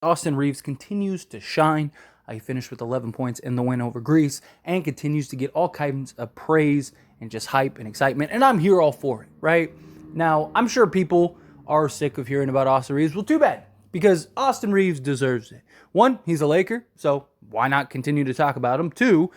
Austin Reaves continues to shine. He finished with 11 points in the win over Greece and continues to get all kinds of praise and just hype and excitement. And I'm here all for it, right? Now, I'm sure people are sick of hearing about Austin Reaves. Well, too bad, because Austin Reaves deserves it. One, he's a Laker, so why not continue to talk about him? Two,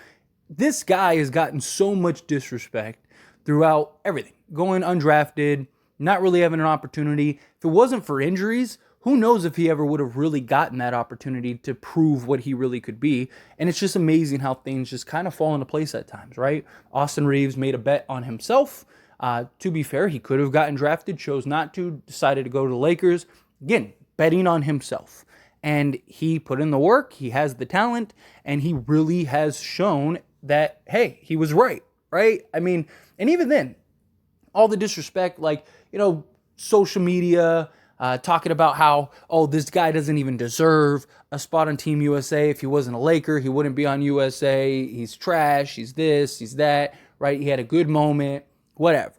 this guy has gotten so much disrespect throughout everything. Going undrafted, not really having an opportunity. If it wasn't for injuries, who knows if he ever would have really gotten that opportunity to prove what he really could be. And it's just amazing how things just kind of fall into place at times, right? Austin Reaves made a bet on himself. To be fair, he could have gotten drafted, chose not to, decided to go to the Lakers. Again, betting on himself. And he put in the work, he has the talent, and he really has shown that, hey, he was right? I mean, and even then, all the disrespect, like, social media, talking about how, this guy doesn't even deserve a spot on Team USA. If he wasn't a Laker, he wouldn't be on USA. He's trash. He's this, he's that, right? He had a good moment, whatever.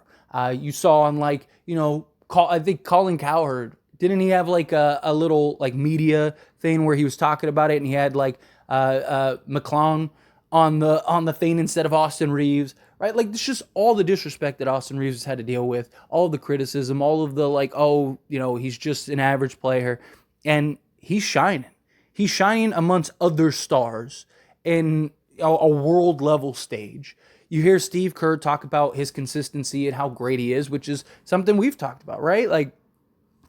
You saw on I think Colin Cowherd, didn't he have like a little like media thing where he was talking about it, and he had like McClung on the thing instead of Austin Reaves, right? Like, it's just all the disrespect that Austin Reaves has had to deal with, all the criticism, all of the he's just an average player, and he's shining. He's shining amongst other stars in a world level stage. You hear Steve Kerr talk about his consistency and how great he is, which is something we've talked about, right? Like,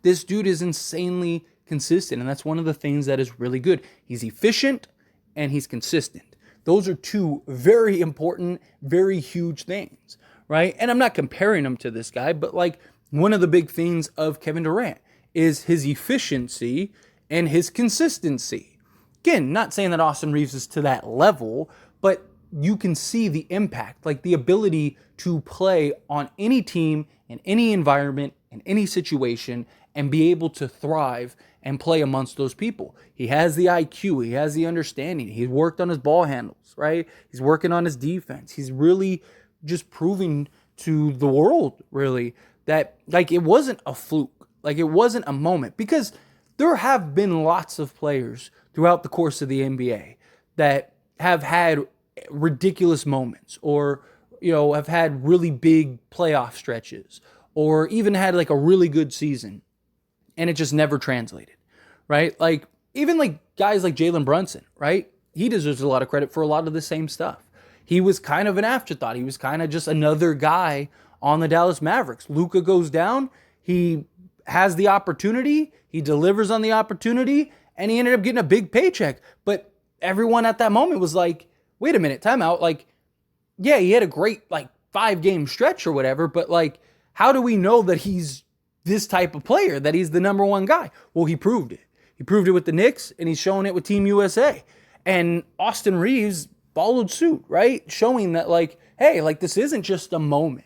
this dude is insanely consistent, and that's one of the things that is really good. He's efficient and he's consistent. Those are two very important, very huge things, right? And I'm not comparing him to this guy, but like, one of the big things of Kevin Durant is his efficiency and his consistency. Again, not saying that Austin Reaves is to that level, but you can see the impact, like the ability to play on any team, in any environment, in any situation, and be able to thrive and play amongst those people. He has the IQ, he has the understanding, he's worked on his ball handles, right? He's working on his defense. He's really just proving to the world, really, that like it wasn't a fluke, like it wasn't a moment, because there have been lots of players throughout the course of the NBA that have had ridiculous moments, or have had really big playoff stretches, or even had like a really good season, and it just never translated, right? Like, even like guys like Jalen Brunson, right? He deserves a lot of credit for a lot of the same stuff. He was kind of an afterthought. He was kind of just another guy on the Dallas Mavericks. Luka goes down, he has the opportunity, he delivers on the opportunity, and he ended up getting a big paycheck. But everyone at that moment was like, wait a minute, time out. Like, yeah, he had a great like 5-game stretch or whatever, but like, how do we know that he's this type of player, that he's the number one guy? Well, he proved it. He proved it with the Knicks, and he's showing it with Team USA. And Austin Reaves followed suit, right? Showing that like, hey, like, this isn't just a moment.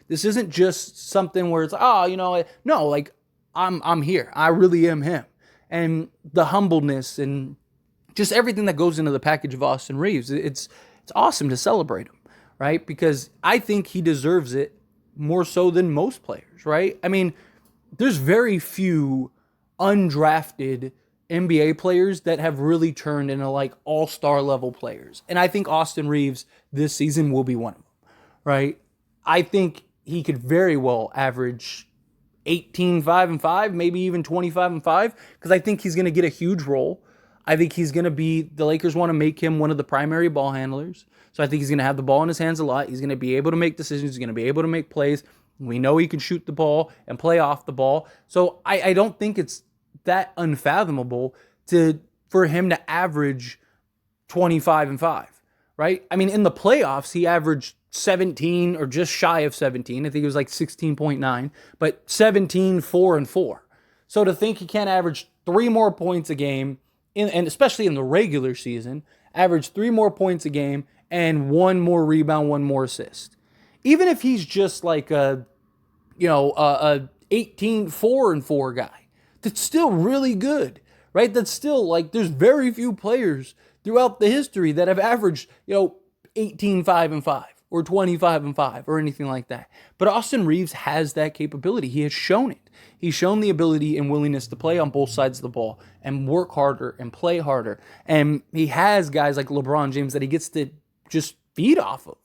This isn't just something where it's, no, like, I'm here. I really am him. And the humbleness and just everything that goes into the package of Austin Reaves, it's awesome to celebrate him, right? Because I think he deserves it more so than most players, right? I mean, there's very few undrafted NBA players that have really turned into like all-star level players. And I think Austin Reaves this season will be one of them, right? I think he could very well average 18-5-5, maybe even 25-5, because I think he's going to get a huge role. I think he's going to be, the Lakers want to make him one of the primary ball handlers. So I think he's going to have the ball in his hands a lot. He's going to be able to make decisions. He's going to be able to make plays. We know he can shoot the ball and play off the ball. So I don't think it's that unfathomable for him to average 25-5, right? I mean, in the playoffs, he averaged 17 or just shy of 17. I think it was like 16.9, but 17, 4, and 4. So to think he can't average 3 more points a game, and especially in the regular season, average 3 more points a game and 1 more rebound, 1 more assist. Even if he's just like a 18, 4, and 4 guy, that's still really good, right? That's still like, there's very few players throughout the history that have averaged, 18, 5, and 5, or 25-5 or anything like that. But Austin Reaves has that capability. He has shown it. He's shown the ability and willingness to play on both sides of the ball and work harder and play harder. And he has guys like LeBron James that he gets to just feed off of,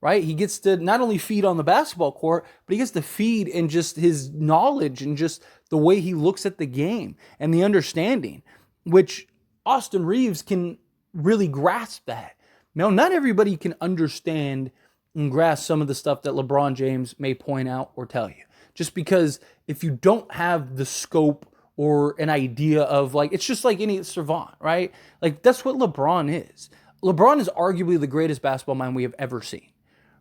right? He gets to not only feed on the basketball court, but he gets to feed in just his knowledge and just the way he looks at the game and the understanding, which Austin Reaves can really grasp that. Now, not everybody can understand and grasp some of the stuff that LeBron James may point out or tell you. Just because if you don't have the scope or an idea of, like, it's just like any savant, right? Like, that's what LeBron is. LeBron is arguably the greatest basketball mind we have ever seen,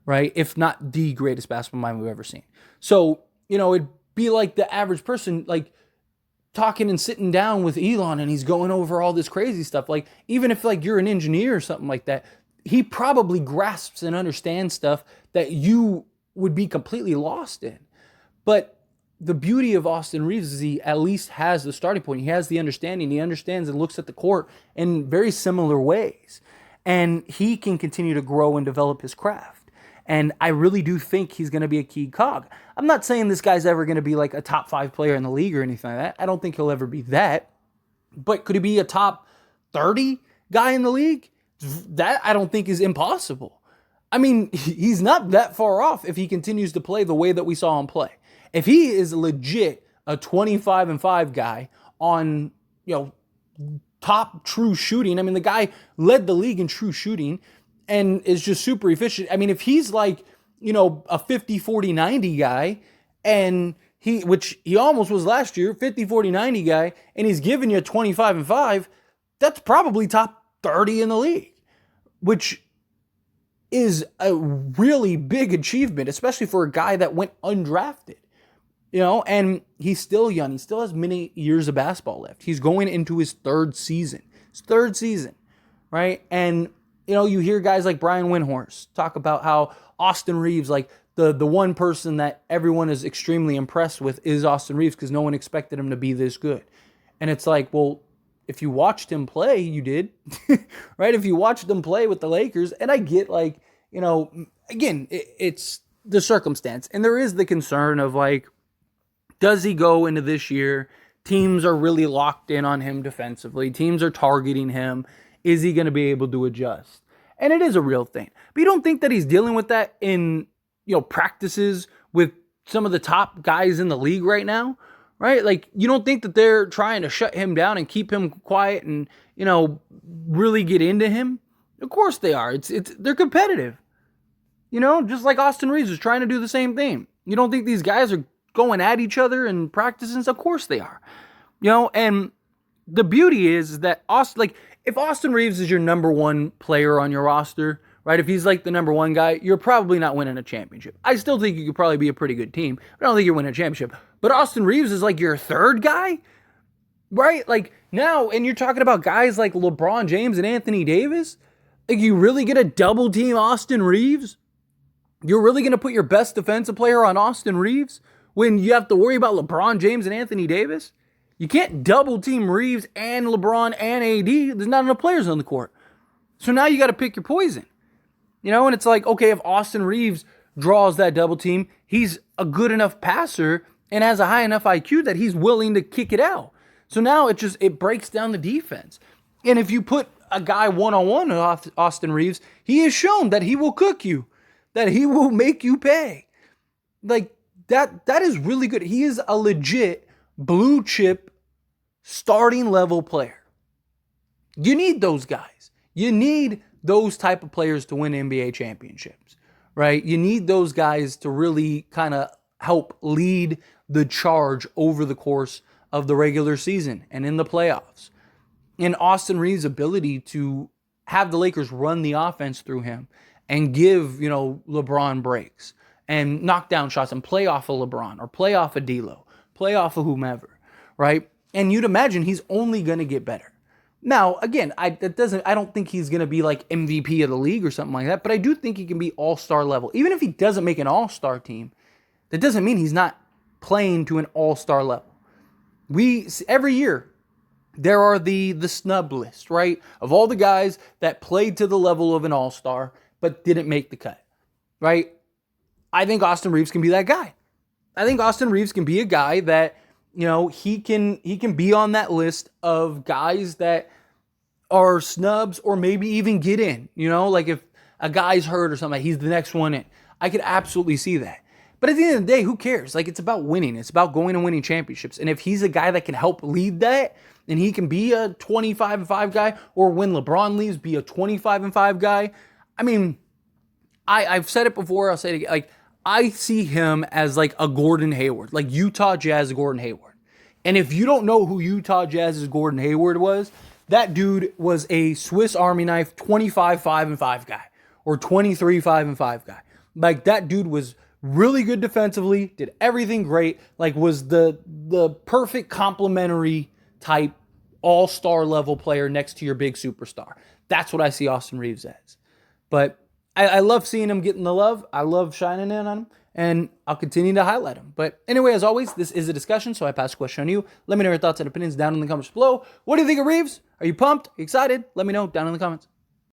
right? If not the greatest basketball mind we've ever seen. So, it'd be like the average person, like, talking and sitting down with Elon and he's going over all this crazy stuff. Like, even if, like, you're an engineer or something like that, he probably grasps and understands stuff that you would be completely lost in. But the beauty of Austin Reaves is he at least has the starting point. He has the understanding. He understands and looks at the court in very similar ways. And he can continue to grow and develop his craft. And I really do think he's going to be a key cog. I'm not saying this guy's ever going to be like a top 5 player in the league or anything like that. I don't think he'll ever be that. But could he be a top 30 guy in the league? That I don't think is impossible. I mean, he's not that far off if he continues to play the way that we saw him play. If he is legit a 25-5 guy on, top true shooting. I mean, the guy led the league in true shooting and is just super efficient. I mean, if he's like, a 50-40-90 guy, and which he almost was last year, 50-40-90 guy, and he's giving you 25-5, that's probably top 30 in the league, which is a really big achievement, especially for a guy that went undrafted. And he's still young. He still has many years of basketball left. He's going into his third season. Right? And, you hear guys like Brian Windhorst talk about how Austin Reaves, like the one person that everyone is extremely impressed with is Austin Reaves because no one expected him to be this good. And it's like, well, if you watched him play, you did, right? If you watched him play with the Lakers, and I get like, again, it's the circumstance. And there is the concern of like, does he go into this year? Teams are really locked in on him defensively. Teams are targeting him. Is he going to be able to adjust? And it is a real thing. But you don't think that he's dealing with that in, practices with some of the top guys in the league right now, right? Like, you don't think that they're trying to shut him down and keep him quiet and, really get into him? Of course they are. They're competitive. Just like Austin Reaves is trying to do the same thing. You don't think these guys are going at each other and practicing? Of course they are. And the beauty is that if Austin Reaves is your number one player on your roster, right? If he's like the number one guy, you're probably not winning a championship. I still think you could probably be a pretty good team, but I don't think you're winning a championship. But Austin Reaves is like your third guy, right? Like now, and you're talking about guys like LeBron James and Anthony Davis. Like, you really get a double team Austin Reaves? You're really going to put your best defensive player on Austin Reaves when you have to worry about LeBron James and Anthony Davis? You can't double team Reaves and LeBron and AD. There's not enough players on the court. So now you got to pick your poison. And it's like, okay, if Austin Reaves draws that double team, he's a good enough passer and has a high enough IQ that he's willing to kick it out. So now it breaks down the defense. And if you put a guy one-on-one with Austin Reaves, he has shown that he will cook you, that he will make you pay. Like, that is really good. He is a legit blue chip starting level player. You need those guys. You need those type of players to win NBA championships, right? You need those guys to really kind of help lead the charge over the course of the regular season and in the playoffs. And Austin Reaves' ability to have the Lakers run the offense through him and give, LeBron breaks and knock down shots and play off of LeBron or play off of D'Lo, play off of whomever, right? And you'd imagine he's only going to get better. Now, again, I don't think he's going to be like MVP of the league or something like that, but I do think he can be all-star level. Even if he doesn't make an all-star team, that doesn't mean he's not playing to an all-star level. Every year, there are the snub list, right? Of all the guys that played to the level of an all-star, but didn't make the cut. right? I think Austin Reaves can be that guy. I think Austin Reaves can be a guy that, he can be on that list of guys that are snubs or maybe even get in. Like if a guy's hurt or something, he's the next one in. I could absolutely see that. But at the end of the day, who cares? Like, it's about winning. It's about going and winning championships. And if he's a guy that can help lead that, and he can be a 25-5 guy, or when LeBron leaves, be a 25-5 guy. I mean, I've said it before. I'll say it again. Like, I see him as like a Gordon Hayward, like Utah Jazz Gordon Hayward. And if you don't know who Utah Jazz's Gordon Hayward was, that dude was a Swiss Army knife 25-5 guy or 23-5 guy. Like, that dude was really good defensively, did everything great, like was the perfect complementary type all-star level player next to your big superstar. That's what I see Austin Reaves as. But I love seeing him getting the love. I love shining in on him, and I'll continue to highlight him. But anyway, as always, this is a discussion, so I pass the question on you. Let me know your thoughts and opinions down in the comments below. What do you think of Reaves? Are you pumped? Are you excited? Let me know down in the comments.